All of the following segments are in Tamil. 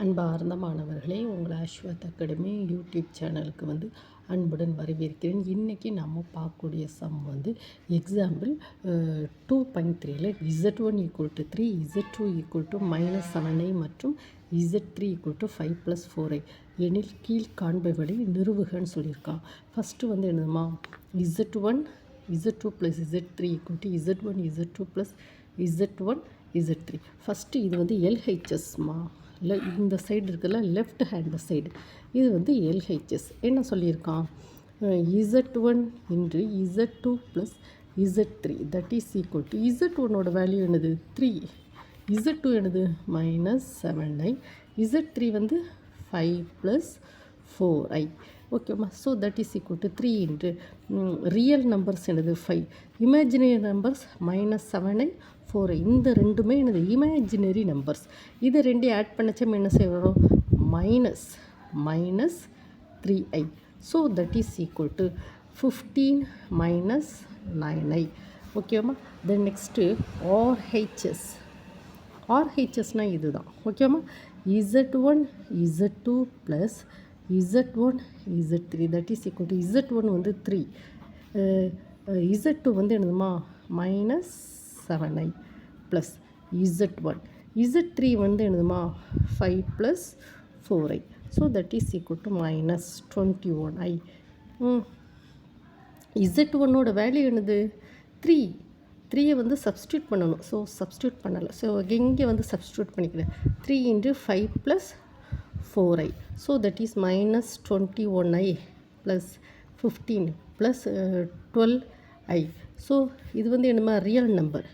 அன்பார்ந்த மாணவர்களே, உங்கள் அஸ்வத் அகாடமி யூடியூப் சேனலுக்கு அன்புடன் வரவேற்கிறேன். இன்றைக்கி நம்ம பார்க்கக்கூடிய some example 2.3ல் Z1 = 3, Z2 = -7i மற்றும் Z3 = 5 + 4i எனில் கீழ் காண்பவரை நிறுவுகன்னு சொல்லியிருக்கான். ஃபஸ்ட்டு என்னதுமா, Z1 Z2 + Z3 = Z1 Z2 + Z1 Z3. First இது LHSமா, இல்லை இந்த சைடு இருக்குல்ல, லெஃப்ட் ஹேண்ட் சைடு, இது எல்ஹெச்எஸ். என்ன சொல்லியிருக்கான், Z1 × Z2 + Z3 that is equal to Z1ஓட வேல்யூ என்னது 3, Z2 என்னது -7i, Z3 5 + 4i. ஓகேம்மா. So that is equal to 3 into real numbers என்னது 5, இமேஜினரி நம்பர்ஸ் -7i 4i. இந்த ரெண்டுமே என்னது இமேஜினரி நம்பர்ஸ். இதை ரெண்டையும் ஆட் பண்ணச்சம் என்ன செய்யணும், -3i. So that is equal to 15 - 9i. ஓகேம்மா. தென் நெக்ஸ்ட்டு ஆர்ஹெச்எஸ்னால் இதுதான். ஓகேம்மா. Z1 Z2 + Z1 Z3 that is equal to Z1 3, Z2 என்னதுமா -7i ப்ளஸ் Z1, Z3 என்னதுமா 5 + 4i. So that is equal to -21i. Z1ஓட வேல்யூ என்னது 3, 3ஐ சப்ஸ்டியூட் பண்ணணும். ஸோ சப்ஸ்டியூட் பண்ணலை. ஸோ இங்கே சப்ஸ்டியூட் பண்ணிக்கிறேன். 3 × 5 + 4i. So that is -21i plus 15 plus 12i. So இது என்னமா ரியல் நம்பர்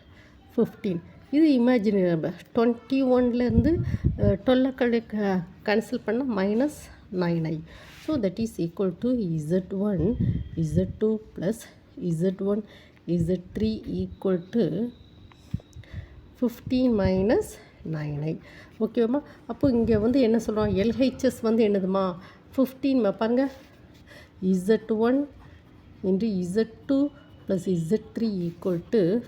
15, இது இமேஜினரி நம்பர். 21லேருந்து 12 கேன்சல் பண்ணால் -9i. So that is equal to Z1 Z2 + Z1 Z3 = 15 - 9i. ஓகேவா. அப்போ இங்கே என்ன சொல்கிறோம், எல்ஹெச்எஸ் என்னதுமா 15. பாருங்கள், Z1 × Z2 + Z3 =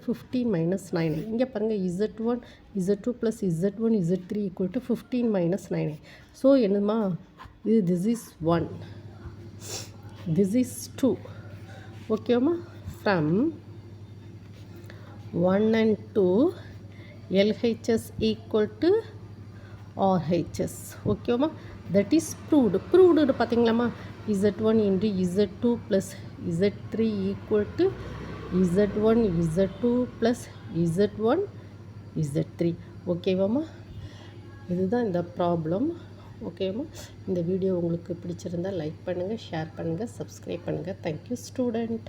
15 - 9i. இங்கே பாருங்கள், Z1 Z2 + Z1 Z3 = 15 - 9i. So என்னதுமா, this is 1, this is 2. ஓகேவா. From 1 and 2 LHS = RHS. ஓகேவா. தட் இஸ் ப்ரூவ்டு பார்த்தீங்களாம்மா. Z1 × Z2 + Z3 = Z1 Z2 + Z1 Z3. ஓகேவாம்மா. இதுதான் இந்த ப்ராப்ளம். ஓகேம்மா. இந்த வீடியோ உங்களுக்கு பிடிச்சிருந்தால் லைக் பண்ணுங்கள், ஷேர் பண்ணுங்கள், சப்ஸ்கிரைப் பண்ணுங்கள். Thank you student.